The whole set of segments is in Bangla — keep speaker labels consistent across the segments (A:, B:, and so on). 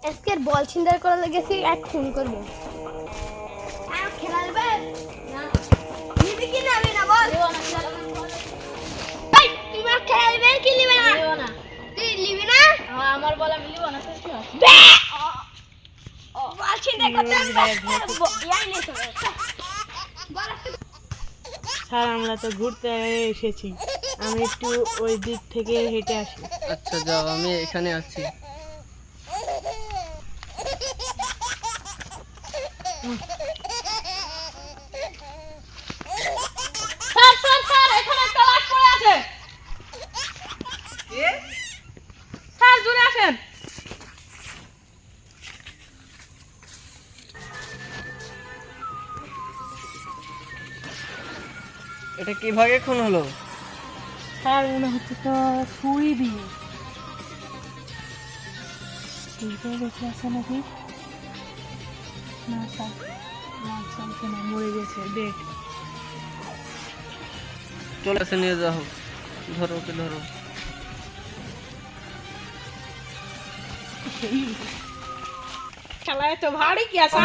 A: আজকে বল ছিনতাই করা লেগেছি, এক খুন করবো। খেলাবে না, নিবি কি নেবি না বল। তুই মা খেলাবে কি নিবি না? তুই নিবি না?
B: আমার বল আমি নিব না।
A: বল ছিনতাই করতে
C: স্যার আমরা তো ঘুরতে এসেছি, আমি একটু ওই দিক থেকে হেঁটে আসি।
D: আচ্ছা যাও, আমি এখানে আছি।
B: স্যার স্যার স্যার এখানে একটা লাশ পড়ে আছে। স্যার জোরে আসেন।
D: এটা কিভাবে খুন হলো?
C: স্যার মনে হচ্ছে তো ছুরি দিয়ে বেঁচে আছে নাকি? না স্যার, না চলছে না, মরে গেছে, ডেট।
D: চলে আসে, নিয়ে যাও, ধরো ওকে ধরো।
C: খেলায় তো ভারী কি আছে,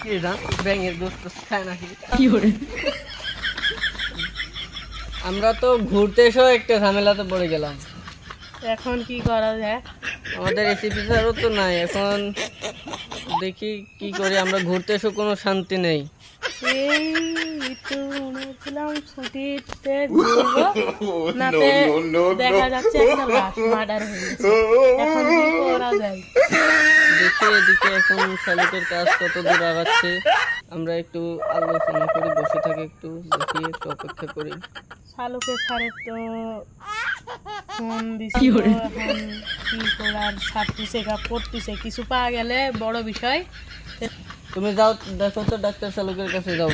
D: কি জান ব্যাঙের গোস্ত খায় নাকি? আমরা তো ঘুরতে এসেও একটা ঝামেলাতে পড়ে গেলাম।
C: এখন কি করা যায়?
D: আমাদের এসিপি স্যারও তো নাই, এখন দেখি কি করি। আমরা ঘুরতে এসেও কোনো শান্তি নেই।
C: এই তো মনে হচ্ছিলাম ছুটিতে ঘুরবো, নাতে দেখা যাচ্ছে একটা লাশ মার্ডার হয়ে গেছে। এখন কি করা যায়?
D: দেখি এদিকে এখন শালিকের কাজ কত দূর আগাচ্ছে। আমরা একটু আলোচনা করি, বসে থাকি, একটু দেখি, একটু অপেক্ষা করি।
C: শালুকের স্যারের তো ফোন দিছিল, এখন কি করার, ছাত্রী চেক আপ করতেছে, কিছু পাওয়া গেলে বড় বিষয়।
D: তুমি যাও, দেখো তো ডাক্তার শালুকের কাছে যাও।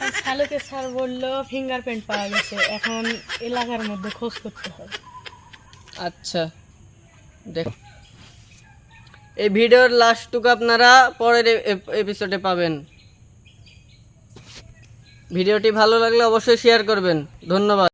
C: আর শালুকের স্যার বললো ফিঙ্গারপ্রিন্ট পাওয়া গেছে, এখন এলাকার মধ্যে খোঁজ করতে হবে।
D: আচ্ছা দেখ, এই ভিডিওর লাস্টটুকু আপনারা পরের এপিসোডে পাবেন। ভিডিওটি ভালো লাগলে অবশ্যই শেয়ার করবেন। ধন্যবাদ।